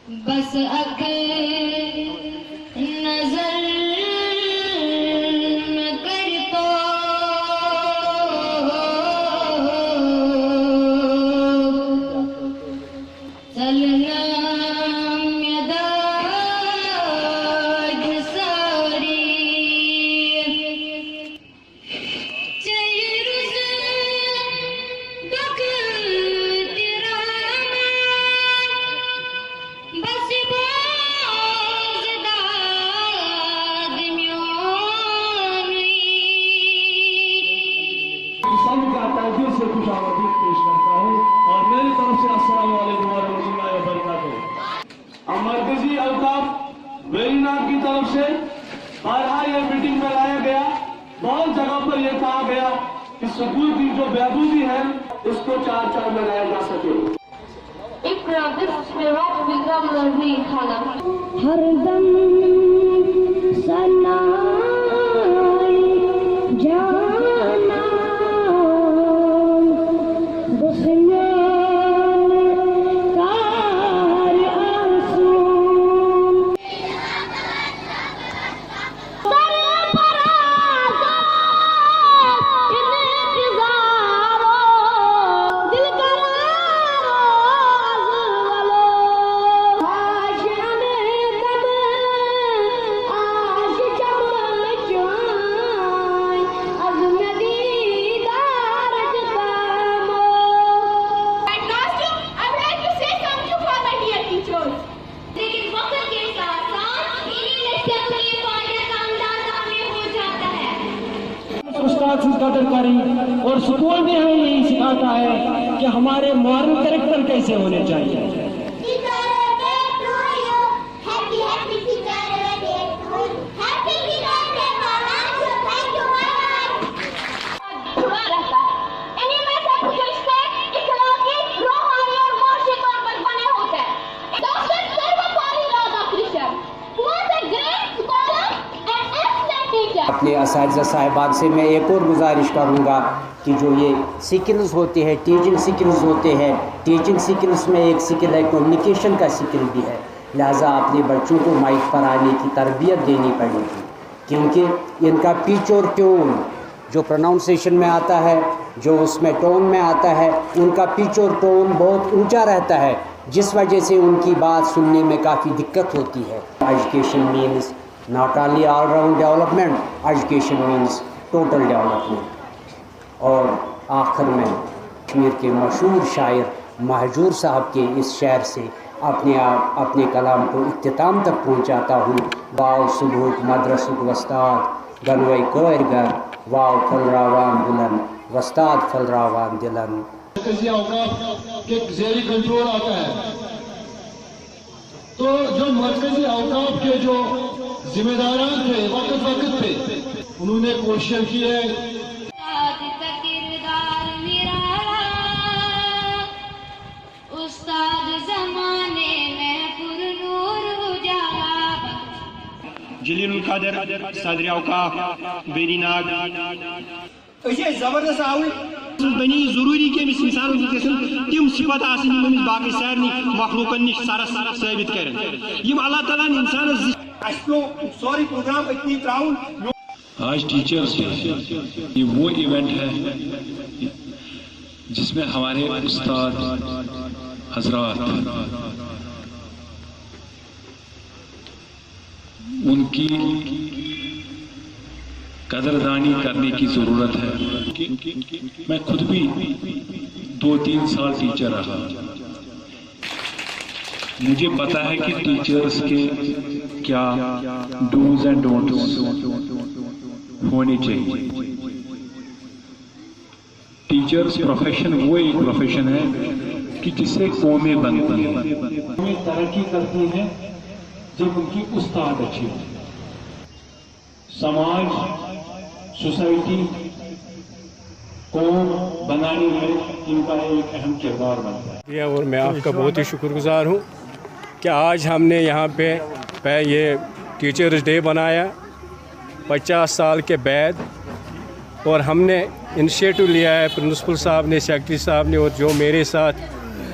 بس اک نظر نہ کر تو چلنا میدان ساری سب کا تاجر سے خوش آمدید پیش کرتا ہوں اور میری طرف سے السلام علیکم ورحمۃ اللہ وبرکاتہ. مرکزی اوقاف ویری ناگ کی طرف سے بارہا یہ میٹنگ میں لایا گیا. بہت جگہ پر یہ کہا گیا کہ سکول کی جو بہبودی ہے اس کو چار چار میں لایا جا سکے. اقرا بسم ربک الذی خلق ہر دم ثنا جانا بسم کار آسون استاد کی قدر کریں اور سکول بھی ہمیں یہی سکھاتا ہے کہ ہمارے مورل کریکٹر کیسے ہونے چاہیے. اپنے اساتذہ صاحبات سے میں ایک اور گزارش کروں گا کہ جو یہ سکلز ہوتے ہیں ٹیچنگ سکلز ہوتے ہیں، ٹیچنگ سکلز میں ایک سکل ہے کمیونیکیشن کا سکل بھی ہے. لہٰذا اپنے بچوں کو مائک پر آنے کی تربیت دینی پڑے گی کیونکہ ان کا پیچ اور ٹون جو پروناؤنسیشن میں آتا ہے، جو اس میں ٹون میں آتا ہے، ان کا پیچ اور ٹون بہت اونچا رہتا ہے جس وجہ سے ان کی بات سننے میں کافی دقت ہوتی ہے. Education means not only all round development, education means total development. اور آخر میں کشمیر کے مشہور شاعر مہجور صاحب کے اس شعر سے اپنے کلام کو اختتام تک پہنچاتا ہوں. واو صبح مدرسک وستاد گنوئی کوئر گر واو پھل راوان بلن وستاد پھل راوان دلن. مرکزی اوقاف کے زیر کنٹرول آتا ہے تو جو مرکزی اوقاف کے جو ذمہ داران تھے وقت پہ انہوں نے کوشش کی ہے. استاد زمانے میں پر نور اجالا جلیل القدر صدر اوقاف ویری ناگ زبردست آوی بنی ضروری کہ امس انسان تم صفت آمس باقی سارے مخلوقن نش سرس ثابت کریں یم اللہ تعالیٰ انسان سوری پروگرام اتنی تراؤن. آج ٹیچرز یہ وہ ایونٹ ہے جس میں ہمارے استاد حضرات ان کی قدردانی کرنے کی ضرورت ہے. میں خود بھی 2-3 سال ٹیچر رہا. مجھے پتا ہے کہ ٹیچرز کے کیا ڈوز اینڈ ڈونٹس ہونے چاہیے. ٹیچرز پروفیشن وہ ایک پروفیشن ہے کہ جس سے قومیں بنتی ہیں. قومیں ترقی کرتی ہیں جب ان کی استاد اچھی ہو. سماج سوسائٹی قوم بنانے میں ان کا ایک اہم کردار بنتا ہے. اور میں آپ کا بہت ہی شکر گزار ہوں کہ آج ہم نے یہاں پہ یہ ٹیچرز ڈے بنایا 50 سال کے بعد اور ہم نے انیشیٹو لیا ہے پرنسپل صاحب نے، سیکرٹری صاحب نے اور جو میرے ساتھ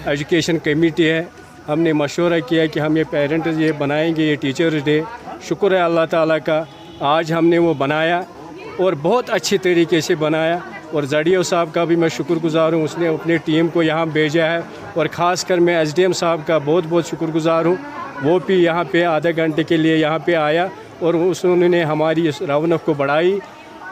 ایجوکیشن کمیٹی ہے हमने मशवरा किया कि हम ये पेरेंट्स ये बनाएंगे, ये टीचर्स डे। शुक्र है अल्लाह ताला का, आज हमने वो बनाया और बहुत अच्छी तरीके से बनाया। और जड़ियो साहब का भी मैं शुक्रगुज़ार हूँ, उसने अपनी टीम को यहाँ भेजा है। और ख़ास कर मैं SDM साहब का बहुत बहुत शुक्रगुज़ार हूँ, वो भी यहाँ पे आधे घंटे के लिए यहाँ पे आया और उन्होंने हमारी इस रौनक को बढ़ाई।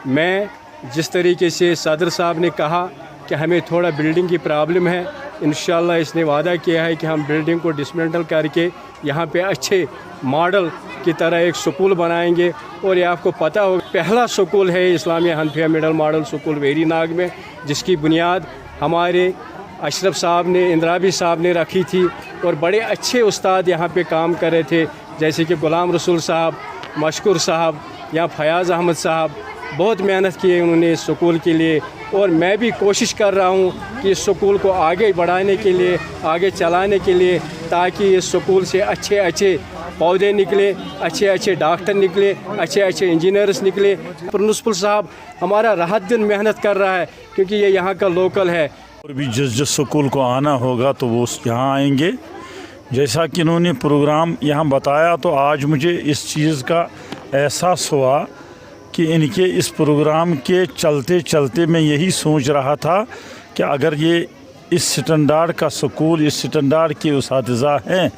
मैं जिस तरीके से सदर साहब ने कहा कि हमें थोड़ा बिल्डिंग की प्रॉब्लम है, इंशाल्लाह इसने वादा किया है कि हम बिल्डिंग को डिसमेंटल करके यहाँ पे अच्छे मॉडल की तरह एक स्कूल बनाएंगे। और ये आपको पता होगा पहला स्कूल है Islamia Hanafia middle model school Verinag में, जिसकी बुनियाद हमारे अशरफ साहब ने, इंद्राबी साहब ने रखी थी। और बड़े अच्छे उस्ताद यहाँ पे काम कर रहे थे, जैसे कि गुलाम रसूल साहब, मशकूर साहब या फयाज़ अहमद साहब, बहुत मेहनत की है उन्होंने इस स्कूल के लिए। और मैं भी कोशिश कर रहा हूँ कि इस स्कूल को आगे बढ़ाने के लिए, आगे चलाने के लिए, ताकि इस स्कूल से अच्छे अच्छे पौधे निकले, अच्छे अच्छे डॉक्टर निकले, अच्छे अच्छे इंजीनियर्स निकले। प्रिंसिपल साहब हमारा रात दिन मेहनत कर रहा है, क्योंकि ये यहाँ का लोकल है। और भी जिस स्कूल को आना होगा तो वो यहाँ आएंगे। जैसा कि इन्होंने प्रोग्राम यहाँ बताया, तो आज मुझे इस चीज़ का एहसास हुआ कि इनके इस प्रोग्राम के चलते चलते मैं यही सोच रहा था कि अगर ये इस स्टैंडर्ड का स्कूल, इस स्टैंडर्ड के उस्ताद हैं,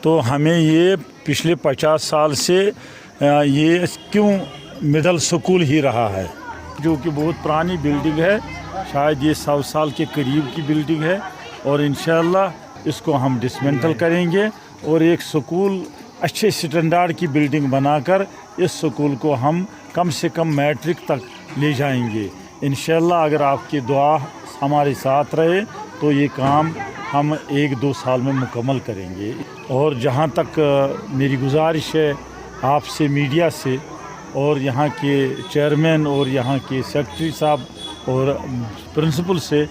तो हमें ये पिछले 50 साल से ये क्यों मिडल स्कूल ही रहा है, जो कि बहुत पुरानी बिल्डिंग है, शायद ये 100 साल के करीब की बिल्डिंग है। और इंशाअल्लाह इसको हम डिसमेंटल करेंगे और एक स्कूल अच्छे स्टैंडर्ड की बिल्डिंग बनाकर इस स्कूल को हम कम से कम मैट्रिक तक ले जाएंगे इंशाअल्लाह। अगर आपकी दुआ हमारे साथ रहे तो ये काम हम 1-2 साल में मुकम्मल करेंगे। और जहाँ तक मेरी गुजारिश है आपसे, मीडिया से और यहाँ के चेयरमैन और यहाँ के सेक्रेटरी साहब और प्रिंसिपल से,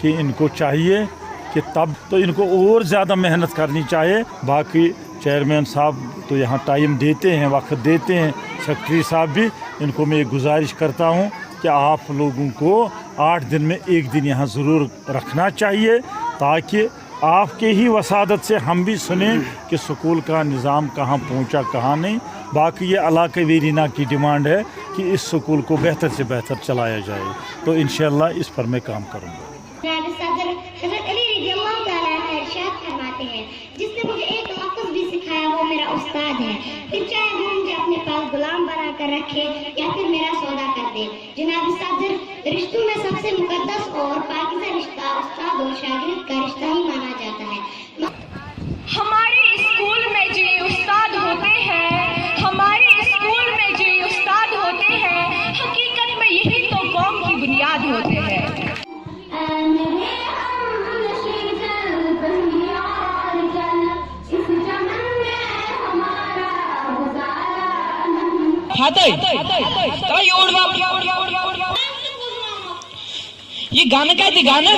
कि इनको चाहिए कि तब तो इनको और ज़्यादा मेहनत करनी चाहिए। बाकी चेयरमैन साहब तो यहाँ टाइम देते हैं, वक्त देते हैं, सेक्रेटरी साहब भी, इनको मैं गुजारिश करता हूँ कि आप लोगों को 8 दिन में 1 दिन यहाँ ज़रूर रखना चाहिए, ताकि आपके ही वसादत से हम भी सुने कि स्कूल का निज़ाम कहाँ पहुँचा, कहाँ नहीं। बाकी ये इलाके वेरीना की डिमांड है कि इस स्कूल को बेहतर से बेहतर चलाया जाए, तो इंशाअल्लाह इस पर मैं काम करूँगा। जिसने मुझे एक लफ्ज़ भी सिखाया वो मेरा उस्ताद है, फिर चाहे वो मुझे अपने पास गुलाम बना कर रखे या फिर मेरा सौदा कर दे। जनाब सदर, रिश्तों में सबसे मुकद्दस और पाकीज़ा रिश्ता उस्ताद और शागिर्द का रिश्ता ही माना जाता है। हमारे स्कूल में जो ये उस्ताद होते हैं, हमारे स्कूल में जो ये उस्ताद होते हैं, हकीकत में यही तो कौम की बुनियाद होते हैं। ये गाणं काय ते गाणं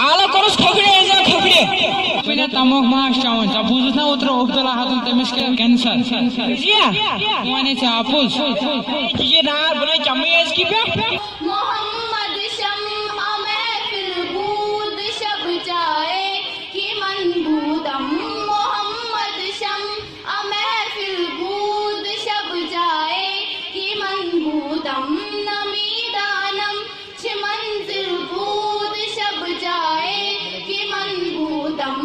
आला करूस खोबडे पहिले तमोक माश चावन चा बुझत ना उतर ओबदला हातून तमिस के कैंसर या माने चा आपुस ये नार बने चमेस की पे मोहम्मद शम्मा महफिल बूद शब जाए कि मन बूदम, मोहम्मद शम्मा महफिल बूद शब जाए कि मन बूदम, नमीदानम छ मंजिल बूद शब जाए कि मन बूदम।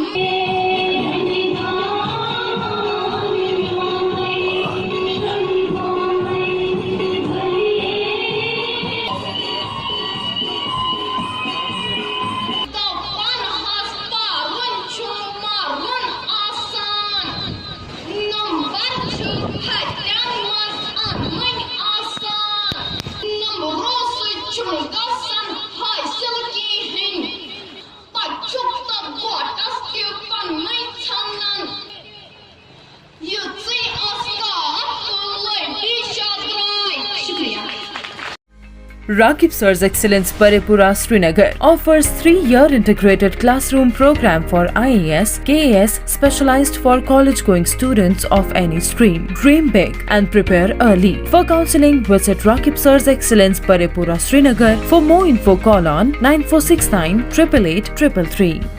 Rakib Sir's Excellence Parepura Srinagar offers 3-year integrated classroom program for IAS, KAS specialized for college-going students of any stream. Dream big and prepare early. For counseling, visit Rakib Sir's Excellence Parepura Srinagar. For more info, call on 9469 888 333.